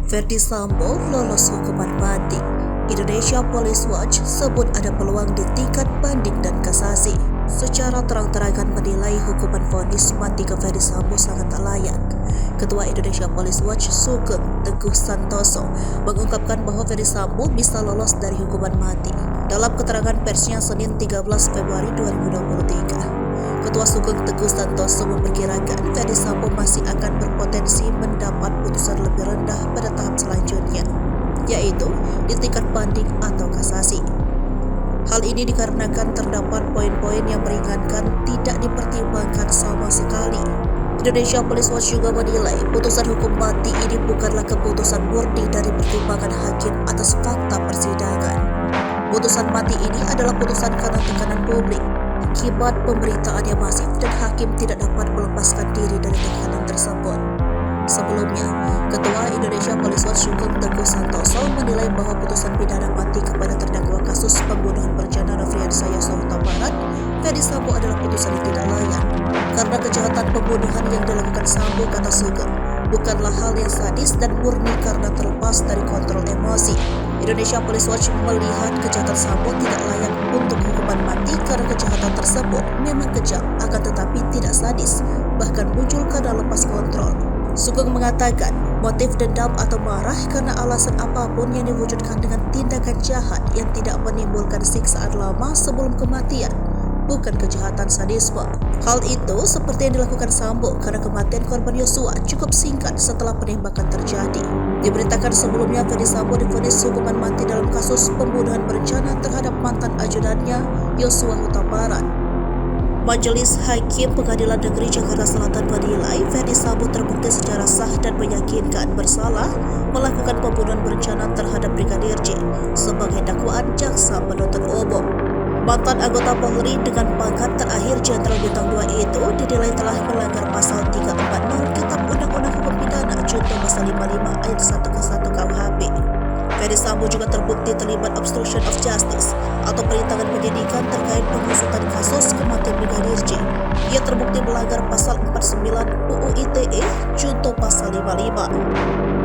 Verdi Sambo lolos hukuman mati. Indonesia Police Watch sebut ada peluang di tingkat banding dan kasasi. Secara terang-terangan menilai hukuman vonis mati ke Verdi Sambo sangat tak layak. Ketua Indonesia Police Watch Sugeng Teguh Santoso mengungkapkan bahwa Verdi Sambo bisa lolos dari hukuman mati. Dalam keterangan persnya Senin 13 Februari 2023. Ketua Sugeng Teguh Santoso memperkirakan Verdi Sambo masih akan berpotensi mendapat putusan lebih rendah pada tahap selanjutnya, yaitu di tingkat banding atau kasasi. Hal ini dikarenakan terdapat poin-poin yang meringankan tidak dipertimbangkan sama sekali. Indonesia Police Watch juga menilai putusan hukum mati ini bukanlah keputusan murni dari pertimbangan hakim atas fakta persidangan. Putusan mati ini adalah putusan karena tekanan publik, akibat pemberitaan yang masif dan hakim tidak dapat melepaskan diri dari tekanan tersebut. Sebelumnya, Ketua Indonesia Police Watch Sugeng Teguh Santoso menilai bahwa putusan pidana mati kepada terdakwa kasus pembunuhan berencana Nofriansah Yosua Huta Barat, Verdi Sambo adalah putusan yang tidak layak. Karena kejahatan pembunuhan yang dilakukan Sambo, kata Sugeng, bukanlah hal yang sadis dan murni karena terlepas dari kontrol emosi. Indonesia Police Watch melihat kejahatan Sambo tidak layak untuk hukuman mati karena kejahatan tersebut memang kejam, akan tetapi tidak sadis, bahkan muncul karena lepas kontrol. Sugeng mengatakan motif dendam atau marah karena alasan apapun yang diwujudkan dengan tindakan jahat yang tidak menimbulkan siksaan lama sebelum kematian, bukan kejahatan sadisme. Hal itu seperti yang dilakukan Sambo karena kematian korban Yosua cukup singkat setelah penembakan terjadi. Diberitakan sebelumnya Verdi Sambo divonis hukuman mati dalam kasus pembunuhan berencana terhadap mantan ajudannya Yosua Huta Barat. Majelis Hakim Pengadilan Negeri Jakarta Selatan menilai Verdi Sambo terbukti secara sah dan meyakinkan bersalah melakukan pembunuhan berencana terhadap Brigadir J sebagai dakwaan jaksa penuntut umum. Mantan anggota Polri dengan pangkat terakhir Jenderal Bintang 2 itu dinilai telah melanggar pasal 346 Kitab Undang-Undang Hukum Pidana Junto pasal 55 ayat 1 ke 1 KUHP. Verdi Sambo juga terbukti terlibat obstruction of justice atau perintangan penyidikan terkait pengusutan kasus kematian Brigadir J. Ia terbukti melanggar pasal 49 UU ITE Junto pasal 55.